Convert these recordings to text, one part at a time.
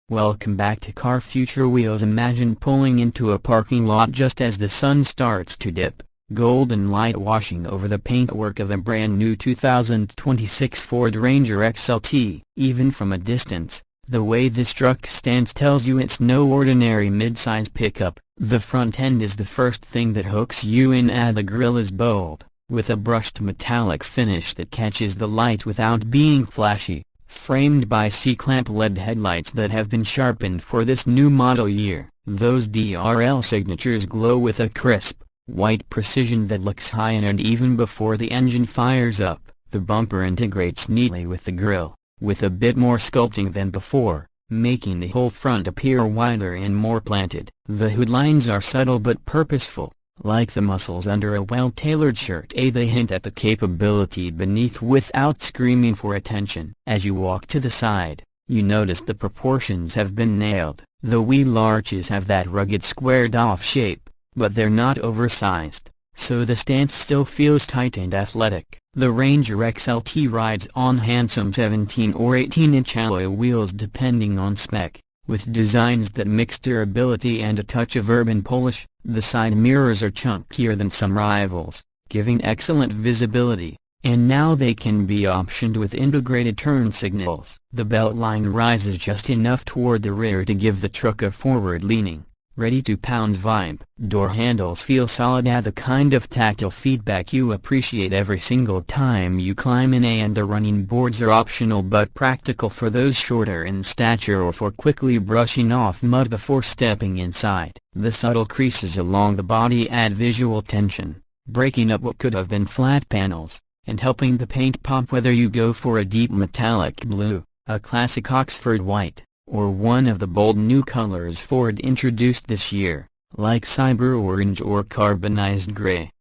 Welcome back to Car Future Wheels. Imagine pulling into a parking lot just as the sun starts to dip, golden light washing over the paintwork of a brand new 2026 Ford Ranger XLT. Even from a distance, the way this truck stands tells you it's no ordinary midsize pickup. The front end is the first thing that hooks you in, and the grille is bold, with a brushed metallic finish that catches the light without being flashy. Framed by C-clamp LED headlights that have been sharpened for this new model year, those DRL signatures glow with a crisp, white precision that looks high-end even before the engine fires up. The bumper integrates neatly with the grille, with a bit more sculpting than before, making the whole front appear wider and more planted. The hood lines are subtle but purposeful, like the muscles under a well-tailored shirt. They hint at the capability beneath without screaming for attention. As you walk to the side, you notice the proportions have been nailed. The wheel arches have that rugged squared-off shape, but they're not oversized, so the stance still feels tight and athletic. The Ranger XLT rides on handsome 17 or 18-inch alloy wheels depending on spec, with designs that mix durability and a touch of urban polish. The side mirrors are chunkier than some rivals, giving excellent visibility, and now they can be optioned with integrated turn signals. The beltline rises just enough toward the rear to give the truck a forward-leaning, ready-to-pounce vibe. Door handles feel solid, add the kind of tactile feedback you appreciate every single time you climb in, and the running boards are optional but practical for those shorter in stature or for quickly brushing off mud before stepping inside. The subtle creases along the body add visual tension, breaking up what could have been flat panels, and helping the paint pop whether you go for a deep metallic blue, a classic Oxford white, or one of the bold new colors Ford introduced this year, like cyber orange or carbonized gray.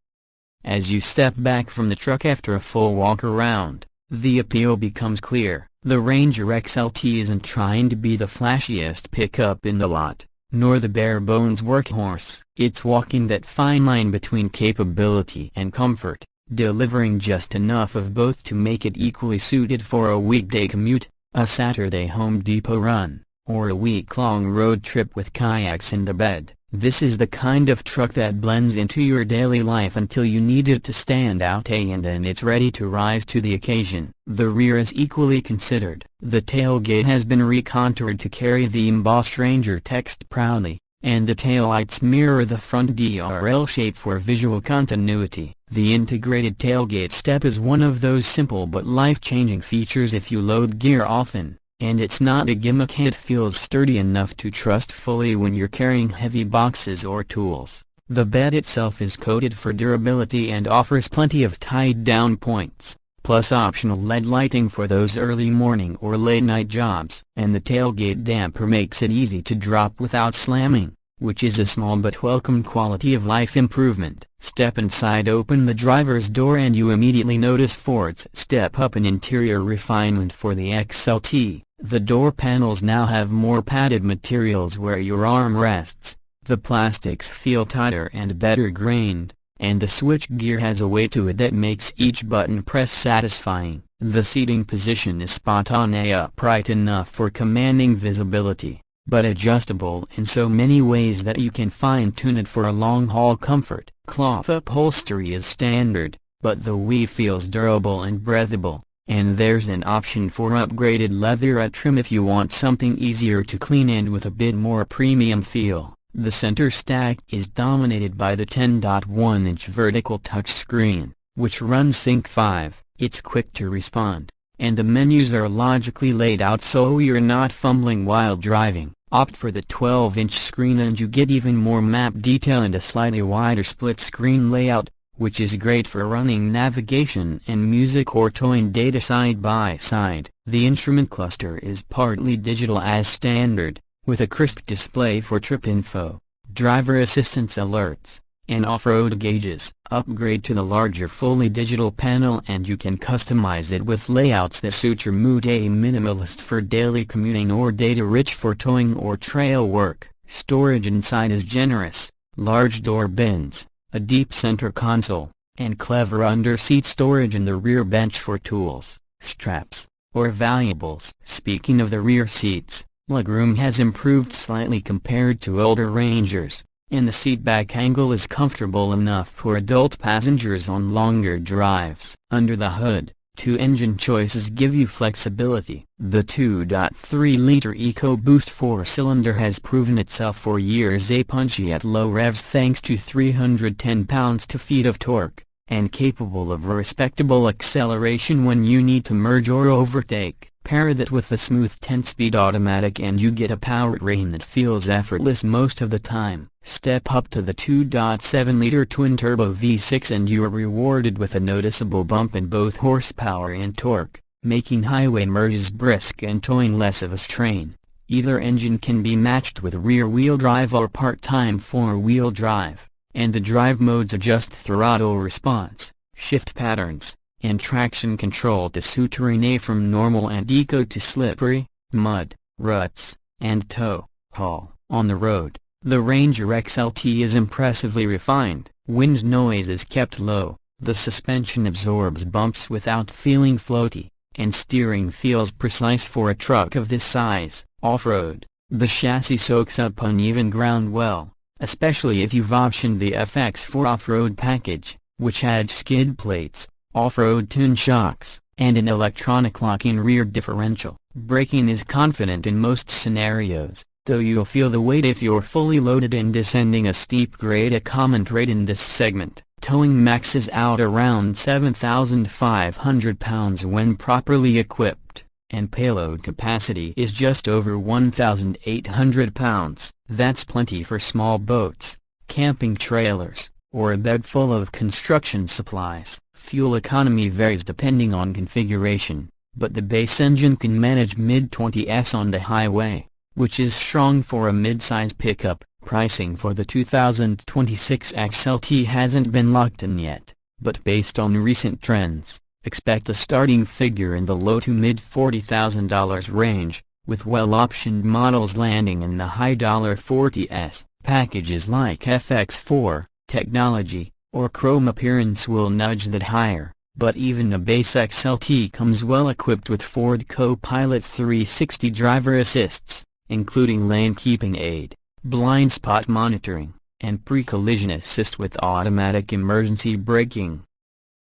As you step back from the truck after a full walk around, the appeal becomes clear. The Ranger XLT isn't trying to be the flashiest pickup in the lot, nor the bare-bones workhorse. It's walking that fine line between capability and comfort, delivering just enough of both to make it equally suited for a weekday commute, a Saturday Home Depot run, or a week-long road trip with kayaks in the bed. This is the kind of truck that blends into your daily life until you need it to stand out, and then it's ready to rise to the occasion. The rear is equally considered. The tailgate has been recontoured to carry the embossed Ranger text proudly, and the taillights mirror the front DRL shape for visual continuity. The integrated tailgate step is one of those simple but life-changing features if you load gear often, and it's not a gimmick. It feels sturdy enough to trust fully when you're carrying heavy boxes or tools. The bed itself is coated for durability and offers plenty of tied-down points, plus optional LED lighting for those early morning or late-night jobs. And the tailgate damper makes it easy to drop without slamming, which is a small but welcome quality of life improvement. Step inside, open the driver's door, and you immediately notice Ford's step-up in interior refinement for the XLT. The door panels now have more padded materials where your arm rests, the plastics feel tighter and better grained, and the switch gear has a weight to it that makes each button press satisfying. The seating position is spot-on, upright enough for commanding visibility, but adjustable in so many ways that you can fine-tune it for a long-haul comfort. Cloth upholstery is standard, but the weave feels durable and breathable, and there's an option for upgraded leatherette trim if you want something easier to clean and with a bit more premium feel. The center stack is dominated by the 10.1-inch vertical touchscreen, which runs Sync 5. It's quick to respond, and the menus are logically laid out so you're not fumbling while driving. Opt for the 12-inch screen and you get even more map detail and a slightly wider split-screen layout, which is great for running navigation and music or towing data side by side. The instrument cluster is partly digital as standard, with a crisp display for trip info, driver assistance alerts, and off-road gauges. Upgrade to the larger fully digital panel and you can customize it with layouts that suit your mood. A minimalist for daily commuting or data-rich for towing or trail work. Storage inside is generous, large door bins, a deep center console, and clever under-seat storage in the rear bench for tools, straps, or valuables. Speaking of the rear seats, Legroom has improved slightly compared to older Rangers, and the seatback angle is comfortable enough for adult passengers on longer drives. Under the hood, two engine choices give you flexibility. The 2.3-liter EcoBoost 4-cylinder has proven itself for years punchy at low revs thanks to 310 pounds-to-feet of torque, and capable of a respectable acceleration when you need to merge or overtake. Pair that with the smooth 10-speed automatic and you get a powertrain that feels effortless most of the time. Step up to the 2.7-liter twin-turbo V6 and you are rewarded with a noticeable bump in both horsepower and torque, making highway merges brisk and towing less of a strain. Either engine can be matched with rear-wheel drive or part-time four-wheel drive, and the drive modes adjust throttle response, shift patterns, and traction control to suit terrain from normal and eco to slippery, mud, ruts, and tow haul. On the road, the Ranger XLT is impressively refined. Wind noise is kept low, the suspension absorbs bumps without feeling floaty, and steering feels precise for a truck of this size. Off-road, the chassis soaks up uneven ground well, especially if you've optioned the FX4 off-road package, which adds skid plates, off-road tune shocks, and an electronic locking rear differential. Braking is confident in most scenarios, though you'll feel the weight if you're fully loaded and descending a steep grade. A common trait in this segment, towing maxes out around 7,500 pounds when properly equipped, and payload capacity is just over 1,800 pounds. That's plenty for small boats, camping trailers, or a bed full of construction supplies. Fuel economy varies depending on configuration, but the base engine can manage mid-20s on the highway, which is strong for a mid-size pickup. Pricing for the 2026 XLT hasn't been locked in yet, but based on recent trends, expect a starting figure in the low to mid-$40,000 range, with well-optioned models landing in the high $40s. Packages like FX4, Technology, or Chrome appearance will nudge that higher, but even a base XLT comes well equipped with Ford Co-Pilot 360 driver assists, including lane keeping aid, blind spot monitoring, and pre-collision assist with automatic emergency braking.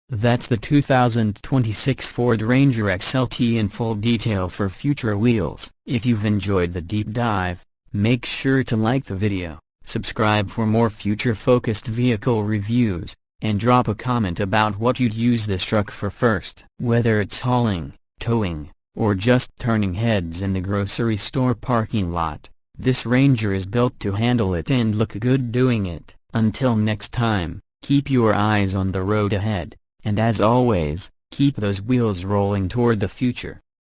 That's the 2026 Ford Ranger XLT in full detail for future Wheelz. If you've enjoyed the deep dive, make sure to like the video, subscribe for more future-focused vehicle reviews, and drop a comment about what you'd use this truck for first. Whether it's hauling, towing, or just turning heads in the grocery store parking lot, this Ranger is built to handle it and look good doing it. Until next time, keep your eyes on the road ahead, and as always, keep those wheels rolling toward the future.